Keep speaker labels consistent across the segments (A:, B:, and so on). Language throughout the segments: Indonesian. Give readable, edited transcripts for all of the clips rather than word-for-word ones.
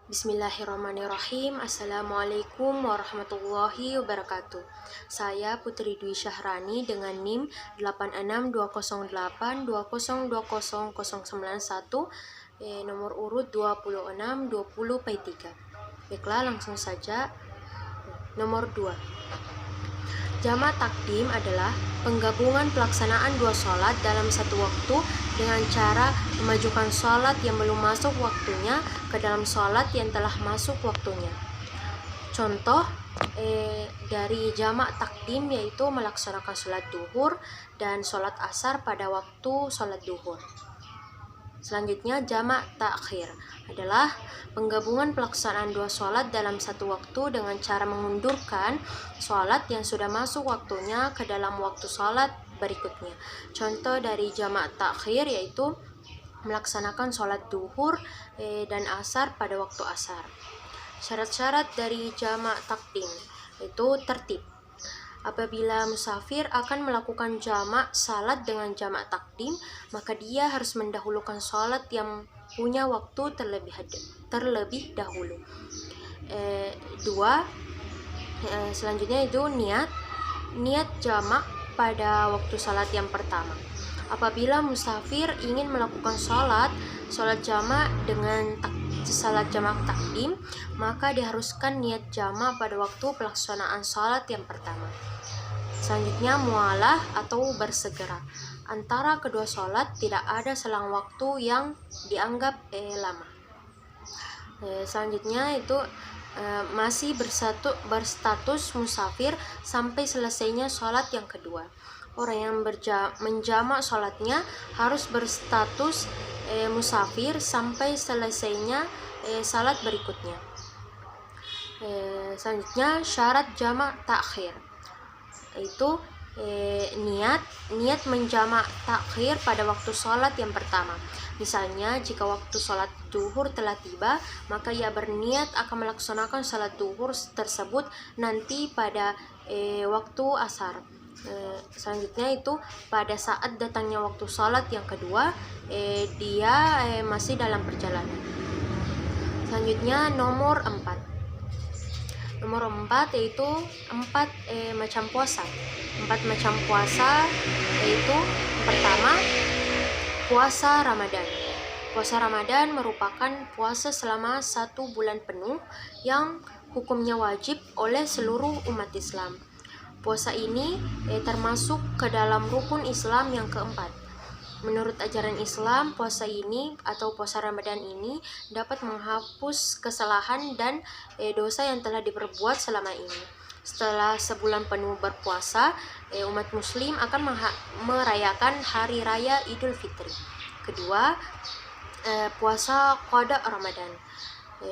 A: Bismillahirrahmanirrahim. Assalamualaikum warahmatullahi wabarakatuh. Saya Putri Dwi Syahrani dengan NIM 862082020091, nomor urut 2620 P3. Baiklah, langsung saja. Nomor 2. Jamak takdim adalah penggabungan pelaksanaan dua sholat dalam satu waktu dengan cara memajukan sholat yang belum masuk waktunya ke dalam sholat yang telah masuk waktunya. Contoh dari jamak takdim yaitu melaksanakan sholat duhur dan sholat asar pada waktu sholat duhur. Selanjutnya, jamak takhir adalah penggabungan pelaksanaan dua sholat dalam satu waktu dengan cara mengundurkan sholat yang sudah masuk waktunya ke dalam waktu sholat berikutnya. Contoh dari jamak takhir yaitu melaksanakan sholat duhur dan asar pada waktu asar. Syarat-syarat dari jamak takdim itu tertib. Apabila musafir akan melakukan jamak salat dengan jamak takdim, maka dia harus mendahulukan salat yang punya waktu terlebih dahulu. Selanjutnya itu niat jamak pada waktu salat yang pertama. Apabila musafir ingin melakukan salat jamak dengan salat jamak takdim, maka diharuskan niat jamak pada waktu pelaksanaan salat yang pertama. Selanjutnya, mualah atau bersegera. Antara kedua sholat tidak ada selang waktu yang dianggap lama. Selanjutnya itu masih berstatus musafir sampai selesainya sholat yang kedua. Orang yang menjamak sholatnya harus berstatus musafir sampai selesainya sholat berikutnya. Selanjutnya, syarat jamak takhir itu niat menjamak takhir pada waktu sholat yang pertama. Misalnya, jika waktu sholat duhur telah tiba, maka ia berniat akan melaksanakan sholat duhur tersebut nanti pada waktu asar. Selanjutnya itu pada saat datangnya waktu sholat yang kedua, dia masih dalam perjalanan. Selanjutnya, nomor 4 yaitu 4 macam puasa. 4 macam puasa yaitu pertama, puasa Ramadan. Puasa Ramadan merupakan puasa selama 1 bulan penuh yang hukumnya wajib oleh seluruh umat Islam. Puasa ini termasuk ke dalam rukun Islam yang keempat. Menurut ajaran Islam, puasa ini atau puasa Ramadan ini dapat menghapus kesalahan dan dosa yang telah diperbuat selama ini. Setelah sebulan penuh berpuasa, umat muslim akan merayakan hari raya Idul Fitri. Kedua, puasa qada Ramadan.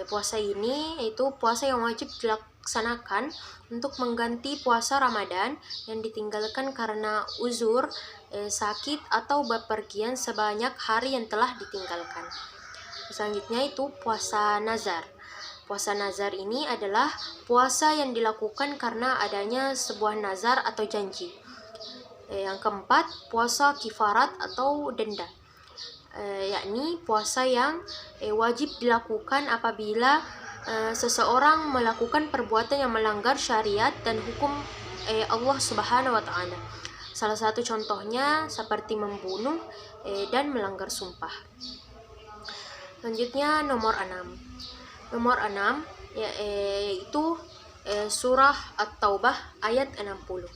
A: Puasa ini yaitu puasa yang wajib dilaksanakan untuk mengganti puasa Ramadan yang ditinggalkan karena uzur, sakit atau bepergian sebanyak hari yang telah ditinggalkan. Selanjutnya itu puasa nazar. Puasa nazar ini adalah puasa yang dilakukan karena adanya sebuah nazar atau janji. Yang keempat, puasa kifarat atau denda. Yakni puasa yang wajib dilakukan apabila seseorang melakukan perbuatan yang melanggar syariat dan hukum Allah Subhanahu wa Ta'ala. Salah satu contohnya seperti membunuh dan melanggar sumpah. Selanjutnya nomor 6. Nomor 6 yaitu surah At-Taubah ayat 60.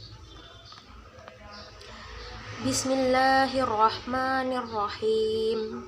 A: Bismillahirrahmanirrahim.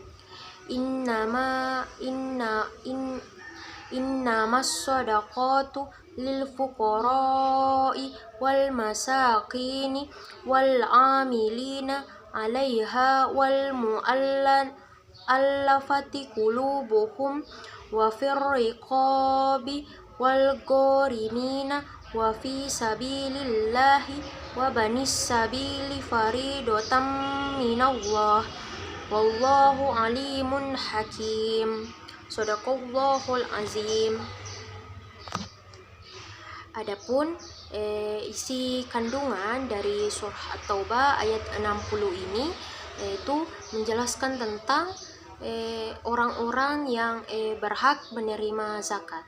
A: Innamas sadaqatu lil fuqara'i wal masakini wal amilina 'alaiha wal mu'allafati qulubuhum wa fir riqabi wal gharimina wa fi sabilillahi wa banis sabili faridotam minallah wallahu alimun hakim. Shadaqallahul azim. Adapun isi kandungan dari surah At-Taubah ayat 60 ini yaitu menjelaskan tentang orang-orang yang berhak menerima zakat.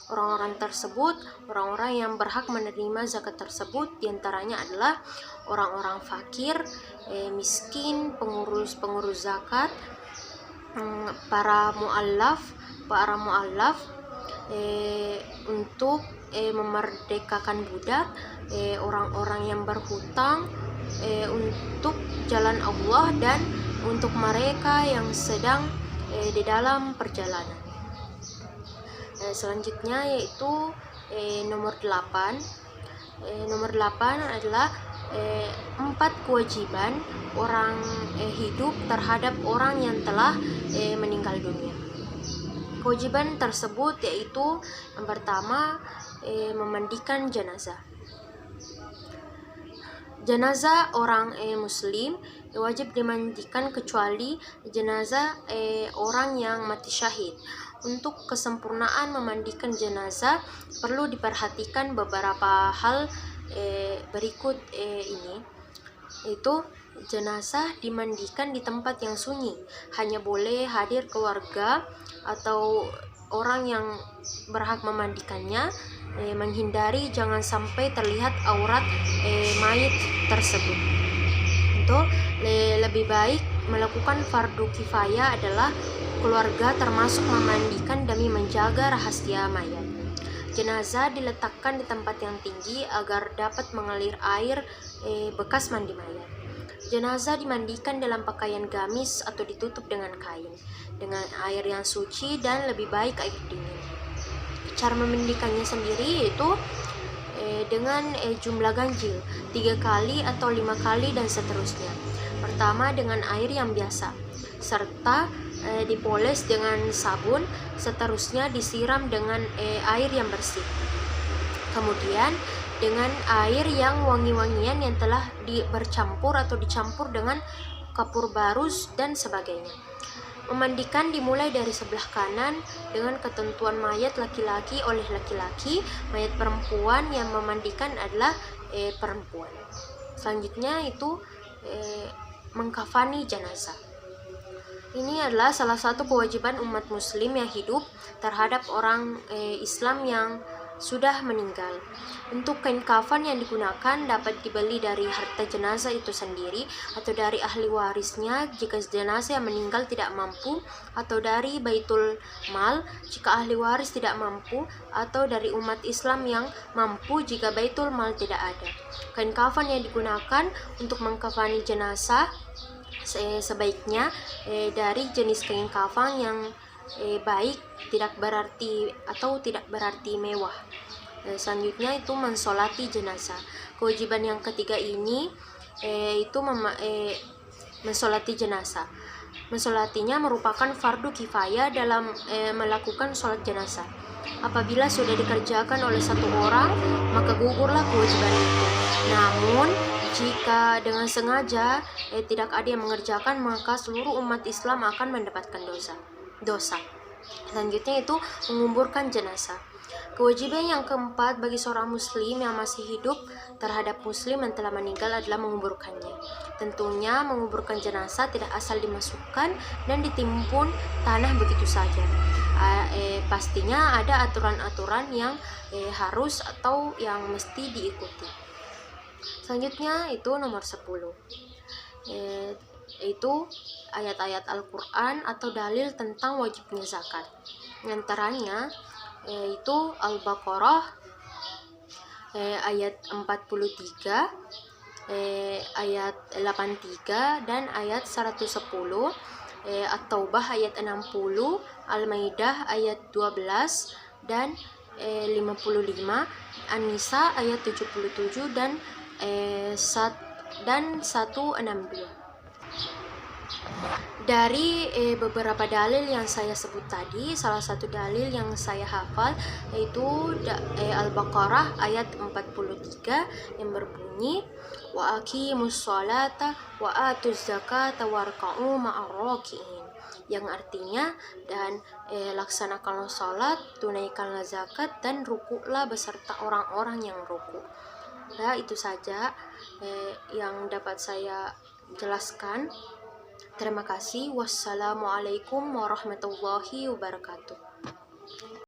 A: Orang-orang yang berhak menerima zakat tersebut diantaranya adalah orang-orang fakir, miskin, pengurus zakat, para mu'allaf, untuk memerdekakan budak, orang-orang yang berhutang untuk jalan Allah, dan untuk mereka yang sedang di dalam perjalanan. Selanjutnya yaitu nomor 8. Nomor 8 adalah 4 kewajiban orang hidup terhadap orang yang telah meninggal dunia. Kewajiban tersebut yaitu yang pertama, memandikan jenazah. Jenazah orang muslim wajib dimandikan kecuali jenazah orang yang mati syahid. Untuk kesempurnaan memandikan jenazah perlu diperhatikan beberapa hal berikut ini, yaitu jenazah dimandikan di tempat yang sunyi, hanya boleh hadir keluarga atau orang yang berhak memandikannya, menghindari jangan sampai terlihat aurat mayit tersebut. Untuk lebih baik melakukan fardu kifayah adalah keluarga termasuk memandikan demi menjaga rahasia mayat. Jenazah diletakkan di tempat yang tinggi agar dapat mengalir air bekas mandi mayat. Jenazah dimandikan dalam pakaian gamis atau ditutup dengan kain dengan air yang suci dan lebih baik air dingin. Cara memandikannya sendiri yaitu dengan jumlah ganjil 3 kali atau 5 kali dan seterusnya. Pertama dengan air yang biasa, serta dipoles dengan sabun, seterusnya disiram dengan air yang bersih. Kemudian dengan air yang wangi-wangian yang telah bercampur atau dicampur dengan kapur barus dan sebagainya. Memandikan dimulai dari sebelah kanan dengan ketentuan mayat laki-laki oleh laki-laki, mayat perempuan yang memandikan adalah perempuan. Selanjutnya itu mengkafani jenazah. Ini adalah salah satu kewajiban umat muslim yang hidup terhadap orang Islam yang sudah meninggal. Untuk kain kafan yang digunakan dapat dibeli dari harta jenazah itu sendiri atau dari ahli warisnya jika jenazah yang meninggal tidak mampu, atau dari baitul mal jika ahli waris tidak mampu, atau dari umat Islam yang mampu jika baitul mal tidak ada. Kain kafan yang digunakan untuk mengkafani jenazah sebaiknya dari jenis kain kafan yang baik, tidak berarti mewah. Selanjutnya itu mensolati jenazah. Kewajiban yang ketiga ini itu mensolati jenazah. Mensolatinya merupakan fardu kifayah dalam melakukan sholat jenazah. Apabila sudah dikerjakan oleh satu orang, maka gugurlah kewajiban itu. Namun jika dengan sengaja tidak ada yang mengerjakan, maka seluruh umat Islam akan mendapatkan dosa. Selanjutnya itu menguburkan jenazah. Kewajiban yang keempat bagi seorang muslim yang masih hidup terhadap muslim yang telah meninggal adalah menguburkannya. Tentunya menguburkan jenazah tidak asal dimasukkan dan ditimbun tanah begitu saja. Pastinya ada aturan-aturan yang harus atau yang mesti diikuti. Selanjutnya itu nomor 10. Itu ayat-ayat Al-Quran atau dalil tentang wajibnya zakat. Antaranya itu Al-Baqarah ayat 43, ayat 83 dan ayat 110, At-Taubah ayat 60, Al-Maidah ayat 12 dan 55, An-Nisa ayat 77 dan 162. Dari beberapa dalil yang saya sebut tadi, salah satu dalil yang saya hafal yaitu Al-Baqarah ayat 43 yang berbunyi wa aqimus sholata wa atuz zakata warka'u ma'ar raki'in, yang artinya dan laksanakanlah salat, tunaikanlah zakat dan rukuklah beserta orang-orang yang rukuk. Nah, itu saja yang dapat saya jelaskan. Terima kasih. Wassalamualaikum warahmatullahi wabarakatuh.